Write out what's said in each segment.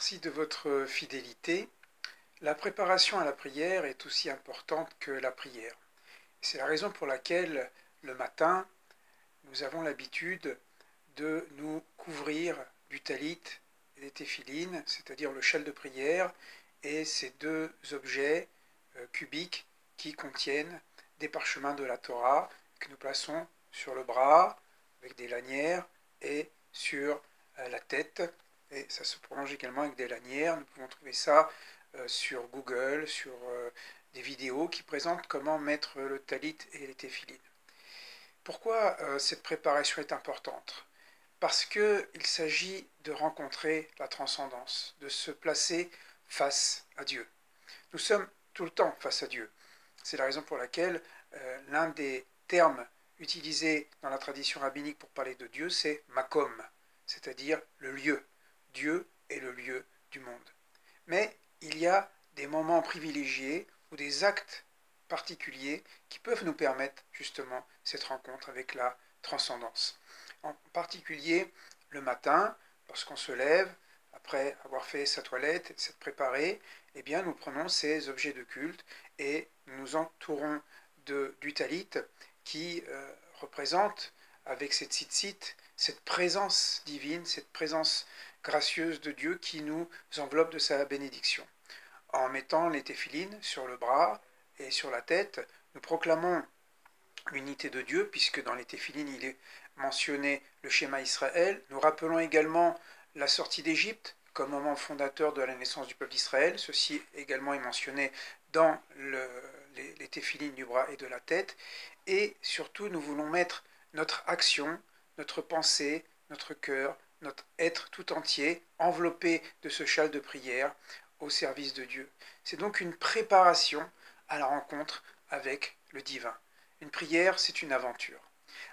Merci de votre fidélité. La préparation à la prière est aussi importante que la prière. C'est la raison pour laquelle le matin, nous avons l'habitude de nous couvrir du talit et des téphilines, c'est-à-dire le châle de prière, et ces deux objets cubiques qui contiennent des parchemins de la Torah que nous plaçons sur le bras avec des lanières et sur la tête. Et ça se prolonge également avec des lanières. Nous pouvons trouver ça sur Google, sur des vidéos qui présentent comment mettre le talit et les téphilines. Pourquoi cette préparation est importante? Parce qu'il s'agit de rencontrer la transcendance, de se placer face à Dieu. Nous sommes tout le temps face à Dieu. C'est la raison pour laquelle l'un des termes utilisés dans la tradition rabbinique pour parler de Dieu, c'est makom, c'est-à-dire le lieu. Dieu est le lieu du monde. Mais il y a des moments privilégiés ou des actes particuliers qui peuvent nous permettre justement cette rencontre avec la transcendance. En particulier le matin, lorsqu'on se lève, après avoir fait sa toilette, s'être préparé, eh bien nous prenons ces objets de culte et nous nous entourons du talit qui représente avec cette tzitzit, cette présence divine, cette présence gracieuse de Dieu qui nous enveloppe de sa bénédiction. En mettant les téphilines sur le bras et sur la tête, nous proclamons l'unité de Dieu, puisque dans les téphilines il est mentionné le schéma Israël. Nous rappelons également la sortie d'Égypte comme moment fondateur de la naissance du peuple d'Israël. Ceci également est mentionné dans les téphilines du bras et de la tête. Et surtout, nous voulons mettre notre action, notre pensée, notre cœur, notre être tout entier, enveloppé de ce châle de prière au service de Dieu. C'est donc une préparation à la rencontre avec le divin. Une prière, c'est une aventure.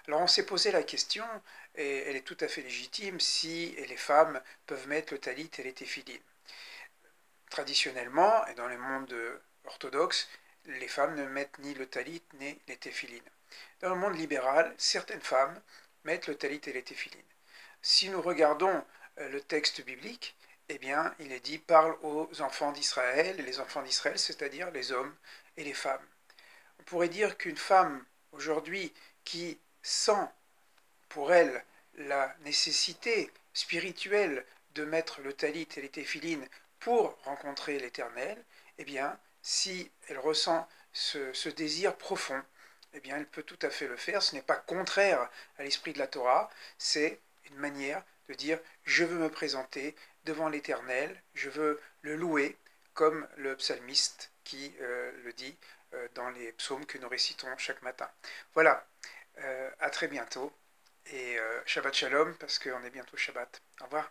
Alors on s'est posé la question, et elle est tout à fait légitime, si les femmes peuvent mettre le talit et les téphilines. Traditionnellement, et dans le monde orthodoxe, les femmes ne mettent ni le talit ni les téphilines. Dans le monde libéral, certaines femmes mettent le talit et les téphilines. Si nous regardons le texte biblique, eh bien, il est dit « parle aux enfants d'Israël », et les enfants d'Israël, c'est-à-dire les hommes et les femmes. On pourrait dire qu'une femme, aujourd'hui, qui sent pour elle la nécessité spirituelle de mettre le talit et les téphilines pour rencontrer l'Éternel, eh bien, si elle ressent ce désir profond, eh bien, elle peut tout à fait le faire. Ce n'est pas contraire à l'esprit de la Torah, c'est une manière de dire « je veux me présenter devant l'Éternel, je veux le louer », comme le psalmiste qui le dit dans les psaumes que nous récitons chaque matin. Voilà, à très bientôt, et Shabbat Shalom, parce qu'on est bientôt Shabbat. Au revoir.